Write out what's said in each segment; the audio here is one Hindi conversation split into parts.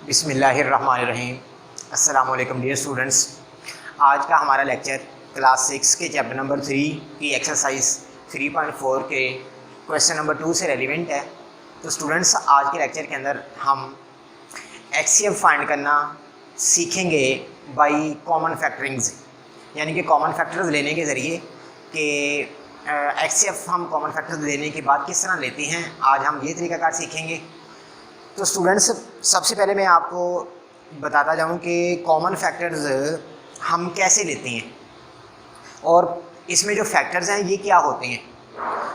बिस्मिल्लाहिर्रहमानिर्रहीम। अस्सलाम वालेकुम डियर स्टूडेंट्स। आज का हमारा लेक्चर क्लास 6 के चैप्टर नंबर 3 की एक्सरसाइज 3.4 के क्वेश्चन नंबर 2 से रेलिवेंट है। तो स्टूडेंट्स, आज के लेक्चर के अंदर हम एचसीएफ फाइंड करना सीखेंगे बाय कॉमन फैक्टरिंग्स, यानी कि कॉमन फैक्टर्स लेने के ज़रिए कि एचसीएफ हम कॉमन फैक्टर्स लेने के बाद किस तरह लेते हैं, आज हम ये तरीकाकार सीखेंगे। तो स्टूडेंट्स, सबसे पहले मैं आपको बताता जाऊं कि कॉमन फैक्टर्स हम कैसे लेते हैं और इसमें जो फैक्टर्स हैं ये क्या होते हैं।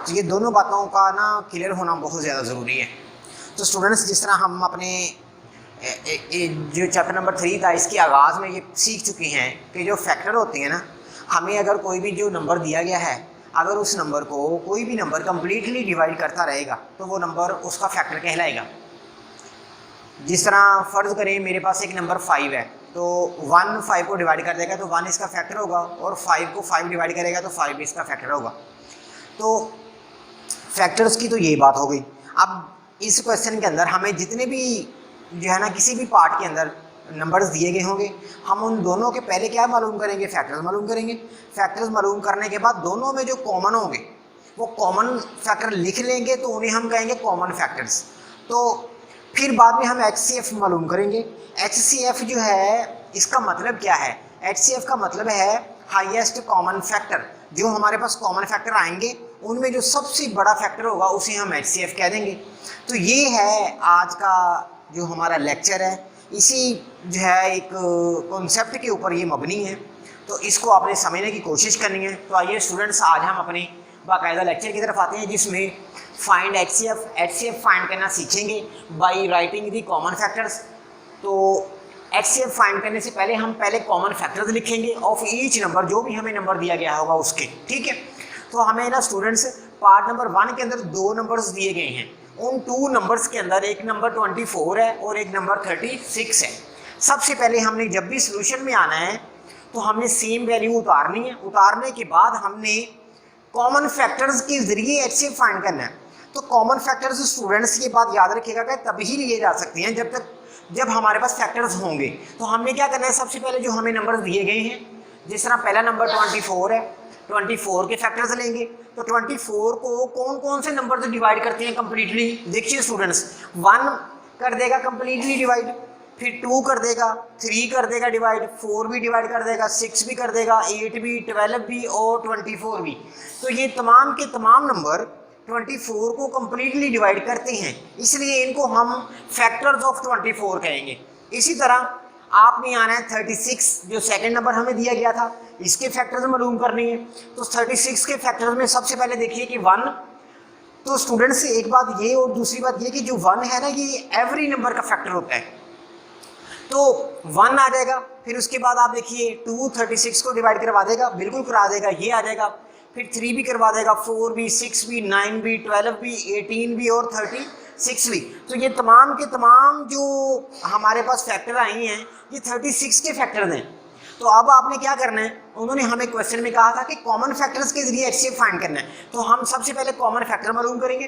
तो ये दोनों बातों का ना क्लियर होना बहुत ज़्यादा ज़रूरी है। तो स्टूडेंट्स, जिस तरह हम अपने जो चैप्टर नंबर 3 था इसके आगाज़ में ये सीख चुके हैं कि जो फैक्टर होते हैं ना, हमें अगर कोई भी जो नंबर दिया गया है, अगर उस नंबर को कोई भी नंबर कम्प्लीटली डिवाइड करता रहेगा तो वो नंबर उसका फैक्टर कहलाएगा। जिस तरह फ़र्ज़ करें मेरे पास एक नंबर 5 है, तो 1 5 को डिवाइड कर देगा तो 1 इसका फैक्टर होगा, और 5 को 5 डिवाइड करेगा तो 5 इसका फैक्टर होगा। तो फैक्टर्स की तो ये बात हो गई। अब इस क्वेश्चन के अंदर हमें जितने भी जो है ना किसी भी पार्ट के अंदर नंबर्स दिए गए होंगे, हम उन दोनों के पहले क्या मालूम करेंगे, फैक्टर्स मालूम करेंगे। फैक्टर्स मालूम करने के बाद दोनों में जो कॉमन होंगे वो कॉमन फैक्टर लिख लेंगे, तो उन्हें हम कहेंगे कॉमन फैक्टर्स। तो फिर बाद में हम एचसीएफ मालूम करेंगे। एचसीएफ जो है इसका मतलब क्या है? एचसीएफ का मतलब है हाईएस्ट कॉमन फैक्टर। जो हमारे पास कॉमन फैक्टर आएंगे उनमें जो सबसे बड़ा फैक्टर होगा उसे हम एचसीएफ कह देंगे। तो ये है आज का जो हमारा लेक्चर है, इसी जो है एक कॉन्सेप्ट के ऊपर ये मबनी है, तो इसको आपने समझने की कोशिश करनी है। तो आइए स्टूडेंट्स, आज हम अपने बाकायदा लेक्चर की तरफ आते हैं जिसमें फाइंड एचसीएफ फाइंड करना सीखेंगे by writing the common factors. तो एचसीएफ फाइंड करने से पहले हम कॉमन फैक्टर्स लिखेंगे ऑफ ईच नंबर, जो भी हमें नंबर दिया गया होगा उसके। ठीक है, तो हमें ना स्टूडेंट्स पार्ट नंबर 1 के अंदर 2 नंबर्स दिए गए हैं। उन 2 नंबर्स के अंदर एक नंबर 24 है और एक नंबर 36 है। सबसे पहले हमने जब भी सोल्यूशन में आना है तो हमने सेम वैल्यू उतारनी है। उतारने के बाद हमने कॉमन फैक्टर्स के जरिए एचसीएफ फाइंड करना है। तो कॉमन फैक्टर्स स्टूडेंट्स ये बात याद रखिएगा कि तभी लिए जा सकते हैं जब हमारे पास फैक्टर्स होंगे। तो हमने क्या करना है, सबसे पहले जो हमें नंबर दिए गए हैं, जिस तरह पहला नंबर 24 है, 24 के फैक्टर्स लेंगे। तो 24 को कौन कौन से नंबर से डिवाइड करते हैं कम्प्लीटली? देखिए स्टूडेंट्स, 1 कर देगा कम्प्लीटली डिवाइड, फिर 2 कर देगा, 3 कर देगा डिवाइड, 4 भी डिवाइड कर देगा, 6 भी कर देगा, 8 भी, 12 भी और 24 भी। तो ये तमाम के तमाम नंबर 24 को कम्प्लीटली डिवाइड करते हैं, इसलिए इनको हम फैक्टर्स ऑफ 24 कहेंगे। इसी तरह आपने आना है 36, जो सेकंड नंबर हमें दिया गया था, इसके फैक्टर्स मालूम करनी है। तो 36 के फैक्टर्स में सबसे पहले देखिए कि 1। तो स्टूडेंट्स, एक बात ये और दूसरी बात ये कि जो 1 है ना, ये एवरी नंबर का फैक्टर होता है। तो 1 आ जाएगा, फिर उसके बाद आप देखिए 2 36 को डिवाइड करवा देगा, बिल्कुल करा देगा, ये आ जाएगा। फिर 3 भी करवा देगा, 4 भी, 6 भी, 9 भी, 12 भी, 18 भी और 36 भी। तो ये तमाम के तमाम जो हमारे पास फैक्टर आई हैं ये 36 के फैक्टर हैं। तो अब आपने क्या करना है, उन्होंने हमें क्वेश्चन में कहा था कि कॉमन फैक्टर्स के जरिए एचसीएफ फाइंड करना है। तो हम सबसे पहले कॉमन फैक्टर मालूम करेंगे।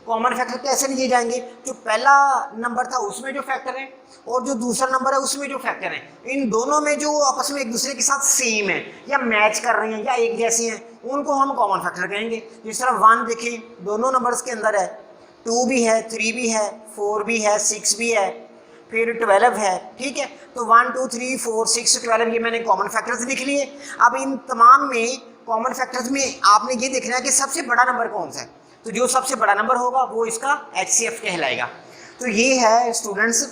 कॉमन फैक्टर कैसे लिए जाएंगे? जो पहला नंबर था उसमें जो फैक्टर है और जो दूसरा नंबर है उसमें जो फैक्टर है, इन दोनों में जो आपस में एक दूसरे के साथ सेम है या मैच कर रहे हैं या एक जैसे हैं, उनको हम कॉमन फैक्टर कहेंगे। जिस तरह 1 देखिए दोनों नंबर्स के अंदर है, 2 भी है, 3 भी है, 4 भी है, 6 भी है, फिर 12 है। ठीक है, तो 1 2 3 4 6 12 ये मैंने कॉमन फैक्टर्स लिख लिए। अब इन तमाम में कॉमन फैक्टर्स में आपने ये देखना है कि सबसे बड़ा नंबर कौन सा है। तो जो सबसे बड़ा नंबर होगा वो इसका एचसीएफ कहलाएगा। तो ये है स्टूडेंट्स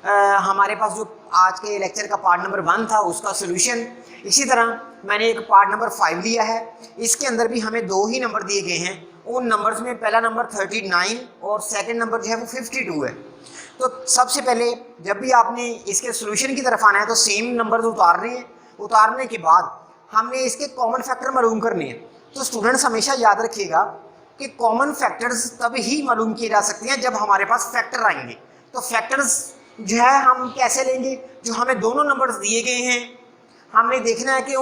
हमारे पास जो आज के लेक्चर का पार्ट नंबर 1 था उसका सोल्यूशन। इसी तरह मैंने एक पार्ट नंबर 5 लिया है, इसके अंदर भी हमें 2 ही नंबर दिए गए हैं। उन नंबर्स में पहला नंबर 39 और सेकंड नंबर जो है वो 52 है। तो सबसे पहले जब भी आपने इसके सोल्यूशन की तरफ आना है तो सेम नंबर उतारने हैं। उतारने के बाद हमने इसके कॉमन फैक्टर मालूम करने हैं। तो स्टूडेंट्स हमेशा याद रखिएगा कि कॉमन फैक्टर्स तब ही मालूम किए जा सकते हैं जब हमारे पास फैक्टर आएंगे। तो फैक्टर्स जो है हम कैसे लेंगे? जो हमें दोनों नंबर्स दिए गए हैं, हमने देखना है कि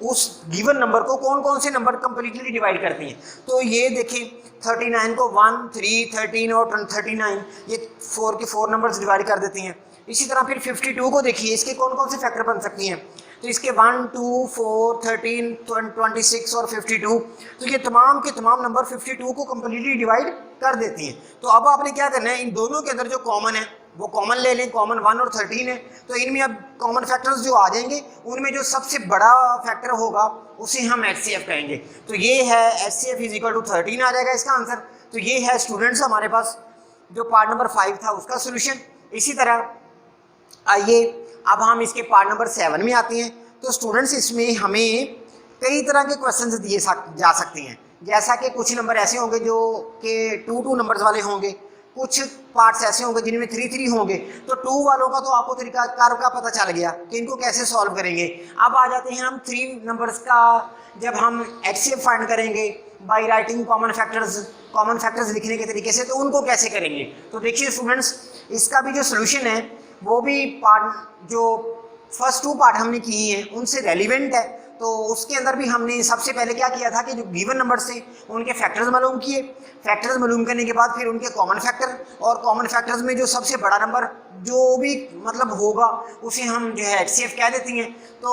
उस गिवन नंबर को कौन कौन से नंबर कंप्लीटली डिवाइड करती हैं। तो ये देखिए 39 को 1 3 13 और 39 ये 4 के 4 नंबर्स डिवाइड कर देती हैं। इसी तरह फिर 52 को देखिए, इसके कौन कौन से फैक्टर बन सकती हैं। तो इसके 1, 2, 4, 13, 26 और 52, तो ये तमाम के तमाम नंबर 52 को कम्प्लीटली डिवाइड कर देती हैं। तो अब आपने क्या करना है, इन दोनों के अंदर जो कॉमन है वो कॉमन ले लें, कॉमन 1 और 13 है। तो इनमें अब कॉमन फैक्टर्स जो आ जाएंगे उनमें जो सबसे बड़ा फैक्टर होगा उसे हम HCF कहेंगे। तो ये है HCF इज इक्वल टू 13 आ जाएगा इसका आंसर। तो ये है स्टूडेंट्स हमारे पास जो पार्ट नंबर 5 था उसका सोल्यूशन। इसी तरह आइए अब हम इसके पार्ट नंबर 7 में आते हैं। तो स्टूडेंट्स इसमें हमें कई तरह के क्वेश्चंस दिए जा सकते हैं, जैसा कि कुछ नंबर ऐसे होंगे जो कि 2 नंबर्स वाले होंगे, कुछ पार्ट्स ऐसे होंगे जिनमें 3 होंगे। तो 2 वालों का तो आपको तरीका कार का पता चल गया कि इनको कैसे सॉल्व करेंगे। अब आ जाते हैं हम 3 नंबर्स का, जब हम HCF फाइंड करेंगे बाय राइटिंग कॉमन फैक्टर्स लिखने के तरीके से, तो उनको कैसे करेंगे। तो देखिए स्टूडेंट्स, इसका भी जो सोल्यूशन है वो भी पार्ट जो फर्स्ट 2 पार्ट हमने किए हैं उनसे रेलिवेंट है। तो उसके अंदर भी हमने सबसे पहले क्या किया था कि जो गिवन नंबर्स थे उनके फैक्टर्स मालूम किए। फैक्टर्स मालूम करने के बाद फिर उनके कॉमन फैक्टर, और कॉमन फैक्टर्स में जो सबसे बड़ा नंबर जो भी मतलब होगा उसे हम जो है HCF कह देती हैं। तो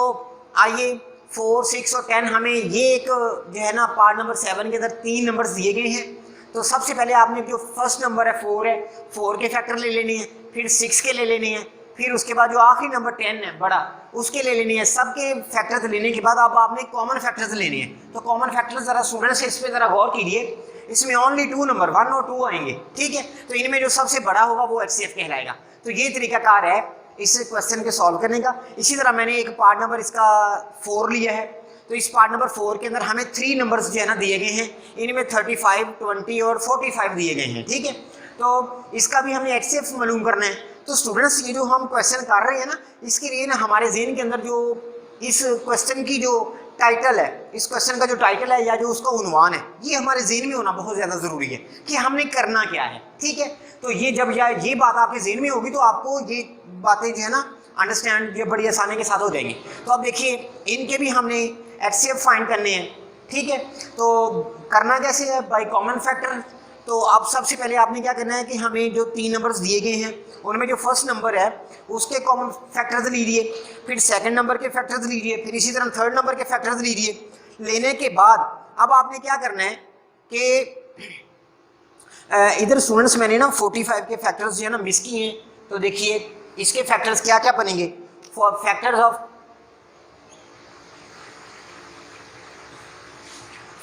आइए 4, 6 और 10 हमें ये एक जो है ना पार्ट नंबर 7 के अंदर 3 नंबर्स दिए गए हैं। तो सबसे पहले आपने जो फर्स्ट नंबर है 4 है, 4 के फैक्टर ले लेने हैं, फिर 6 के ले लेने हैं, फिर उसके बाद जो आखिरी नंबर 10 है बड़ा उसके ले लेनी है। सबके फैक्टर्स लेने के बाद अब आपने कॉमन फैक्टर्स लेने हैं। तो कॉमन फैक्टर्स ज़रा स्टूडेंट्स इस पर ज़रा गौर कीजिए, इसमें ओनली 2 नंबर 1 और 2 आएंगे, ठीक है। तो इनमें जो सबसे बड़ा होगा वो HCF कहलाएगा। तो ये तरीकाकार है इस क्वेश्चन के सॉल्व करने का। इसी तरह मैंने एक पार्ट नंबर इसका 4 लिया है। तो इस पार्ट नंबर 4 के अंदर हमें 3 नंबर्स जो है ना दिए गए हैं, इनमें 35, 20 और 45 दिए गए हैं, ठीक है। तो इसका भी हमें HCF मालूम करना है। तो स्टूडेंट्स ये जो हम क्वेश्चन कर रहे हैं ना, इसके लिए ना हमारे ज़हन के अंदर जो इस क्वेश्चन की जो टाइटल है, इस क्वेश्चन का जो टाइटल है या जो उसका उन्वान है, ये हमारे ज़हन में होना बहुत ज़्यादा ज़रूरी है कि हमने करना क्या है, ठीक है। तो ये जब ये बात आपके ज़हन में होगी तो आपको ये बातें जो है ना अंडरस्टैंड ये बड़ी आसानी के साथ हो जाएंगी। तो अब देखिए इनके भी हमने HCF फाइंड करने हैं, ठीक है। तो करना कैसे है, बाय कॉमन फैक्टर। तो अब सबसे पहले आपने क्या करना है कि हमें जो 3 नंबर्स दिए गए हैं उनमें जो फर्स्ट नंबर है उसके कॉमन फैक्टर्स लीजिए, फिर सेकंड नंबर के फैक्टर्स लीजिए, फिर इसी तरह थर्ड नंबर के फैक्टर्स लीजिए। लेने के बाद अब आपने क्या करना है कि इधर स्टूडेंट्स मैंने ना 45 के फैक्टर्स जो है ना मिस किए हैं। तो देखिए इसके फैक्टर्स क्या क्या बनेंगे।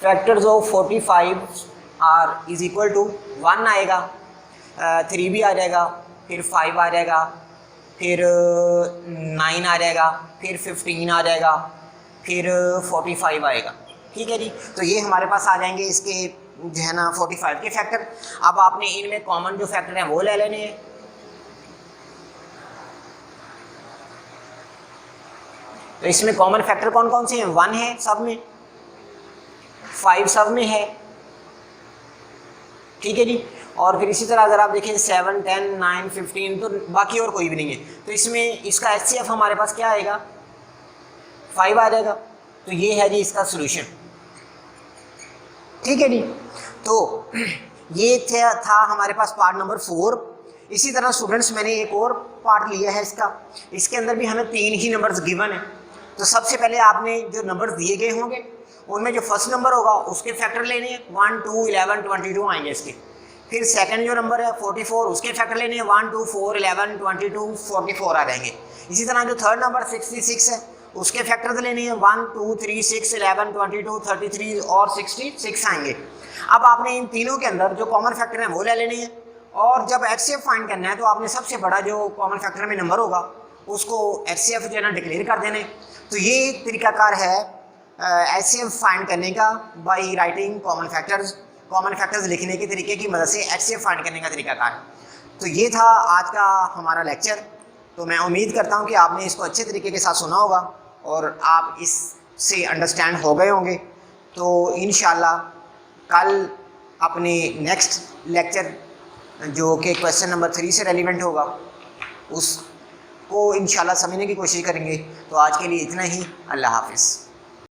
Factors of 45 are is equal to 1 आएगा, 3 भी आ जाएगा, फिर 5 आ जाएगा, फिर 9 आ जाएगा, फिर 15 आ जाएगा, फिर 45 आएगा, ठीक है जी। तो ये हमारे पास आ जाएंगे इसके जो है ना 45 के फैक्टर। अब आपने इनमें कॉमन जो फैक्टर हैं वो ले लेने हैं। तो इसमें कॉमन फैक्टर कौन कौन से हैं, 1 है सब में, 5 सब में है, ठीक है जी। और फिर इसी तरह अगर आप देखें 7, 10, 9, 15 तो बाकी और कोई भी नहीं है। तो इसमें इसका HCF हमारे पास क्या आएगा, 5 आ जाएगा। तो ये है जी इसका सोल्यूशन, ठीक है जी। तो ये था हमारे पास पार्ट नंबर 4। इसी तरह स्टूडेंट्स मैंने एक और पार्ट लिया है इसका, इसके अंदर भी हमें 3 ही नंबर्स गिवन है। तो सबसे पहले आपने जो नंबर्स दिए गए होंगे उनमें जो फर्स्ट नंबर होगा उसके फैक्टर लेने हैं, 1, 2, 11, 22 आएंगे इसके। फिर सेकंड जो नंबर है 44 उसके फैक्टर लेने हैं, 1, 2, 4, 11, 22, 44 आ जाएंगे। इसी तरह जो थर्ड नंबर 66 है उसके फैक्टर्स लेने हैं, 1, 2, 3, 6, 11, 22, 33 और 66 आएंगे। अब आपने इन तीनों के अंदर जो कॉमन फैक्टर हैं वो ले लेने हैं। और जब HCF फाइंड करना है तो आपने सबसे बड़ा जो कॉमन फैक्टर में नंबर होगा उसको HCF जो है ना डिक्लेयर कर देने। तो ये एक तरीकाकार है HCF फाइंड करने का बाय राइटिंग कॉमन फैक्टर्स लिखने के तरीके की मदद से HCF फाइंड करने का तरीकाकार। तो ये था आज का हमारा लेक्चर। तो मैं उम्मीद करता हूँ कि आपने इसको अच्छे तरीके के साथ सुना होगा और आप इससे अंडरस्टैंड हो गए होंगे। तो इंशाल्लाह कल अपने नेक्स्ट लेक्चर जो कि क्वेश्चन नंबर 3 से रेलिवेंट होगा उसको इंशाल्लाह समझने की कोशिश करेंगे। तो आज के लिए इतना ही। अल्लाह हाफिज़।